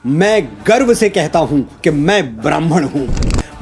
मैं गर्व से कहता हूं कि मैं ब्राह्मण हूं।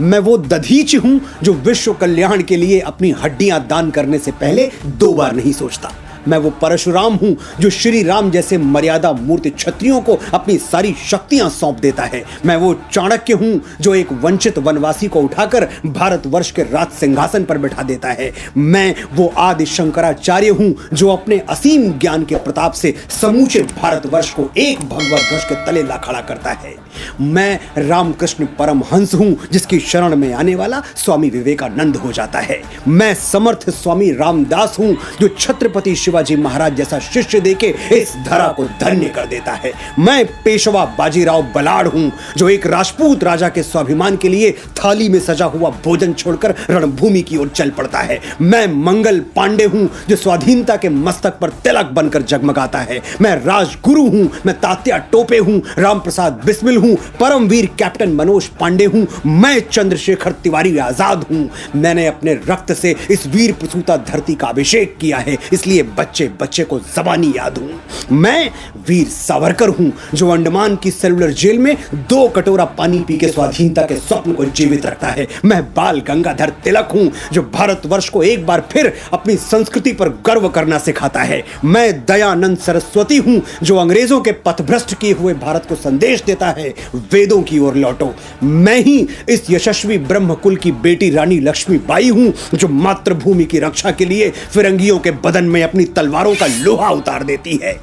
मैं वो दधीच हूं जो विश्व कल्याण के लिए अपनी हड्डियां दान करने से पहले 2 बार नहीं सोचता। मैं वो परशुराम हूं जो श्री राम जैसे मर्यादा मूर्ति क्षत्रियों को अपनी सारी शक्तियां सौंप देता है। मैं वो चाणक्य हूं जो एक वंचित वनवासी को उठाकर भारतवर्ष के राज सिंहासन पर बैठा देता है। मैं वो आदि शंकराचार्य हूं जो अपने असीम ज्ञान के प्रताप से समूचे भारतवर्ष को एक भगवा ध्वज के तले ला खड़ा करता है। मैं रामकृष्ण परमहंस हूं जिसकी शरण में आने वाला स्वामी विवेकानंद हो जाता है। मैं समर्थ स्वामी रामदास हूं जो छत्रपति शिवाजी महाराज जैसा शिष्य देके इस धरा को धन्य कर देता है। मैं पेशवा बाजीराव बलाड़ हूं जो एक राजपूत राजा के स्वाभिमान के लिए थाली में सजा हुआ भोजन छोड़कर रणभूमि की ओर चल पड़ता है। मैं मंगल पांडे हूं जो स्वाधीनता के मस्तक पर तिलक बनकर जगमगाता है। मैं राजगुरु हूं, मैं तात्या टोपे हूं, रामप्रसाद बिस्मिल हूं, परमवीर कैप्टन मनोज पांडे हूं, मैं चंद्रशेखर तिवारी आजाद हूं। मैंने अपने रक्त से इस वीर प्रसूता धरती का अभिषेक किया है, इसलिए बच्चे बच्चे को जबानी याद हूं। मैं वीर सावरकर हूं जो अंडमान की सेलुलर जेल में 2 कटोरा पानी पी के स्वाधीनता के स्वप्न को जीवित रखता है। मैं बाल गंगाधर तिलक हूं जो भारतवर्ष को एक बार फिर अपनी संस्कृति पर गर्व करना सिखाता है। मैं दयानंद सरस्वती हूं जो अंग्रेजों के पथभ्रष्ट किए हुए भारत को संदेश देता है, वेदों की ओर लौटो। मैं ही इस यशस्वी ब्रह्मकुल की बेटी रानी लक्ष्मीबाई हूं जो मातृभूमि की रक्षा के लिए फिरंगियों के बदन में अपनी तलवारों का लोहा उतार देती है।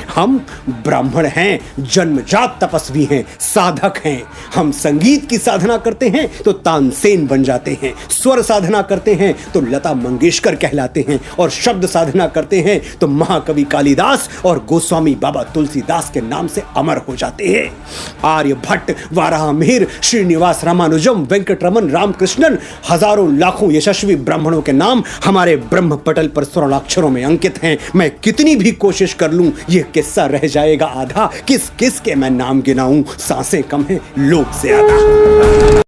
हम ब्राह्मण हैं, जन्मजात तपस्वी हैं, साधक हैं। हम संगीत की साधना करते हैं तो तानसेन बन जाते हैं, स्वर साधना करते हैं तो लता मंगेशकर कहलाते हैं, और शब्द साधना करते हैं तो महाकवि कालिदास और गोस्वामी बाबा तुलसीदास के नाम से अमर हो जाते हैं। आर्यभट्ट, वाराहमिहिर, श्रीनिवास रामानुजम, वेंकटरमन, रामकृष्णन, हजारों लाखों यशस्वी ब्राह्मणों के नाम हमारे ब्रह्म पटल पर स्वर्णाक्षरों में अंकित हैं। मैं कितनी भी कोशिश कर लूं ये किस्सा रह जाएगा आधा। किस किस के मैं नाम गिनाऊं, सांसें कम हैं, लोग ज्यादा।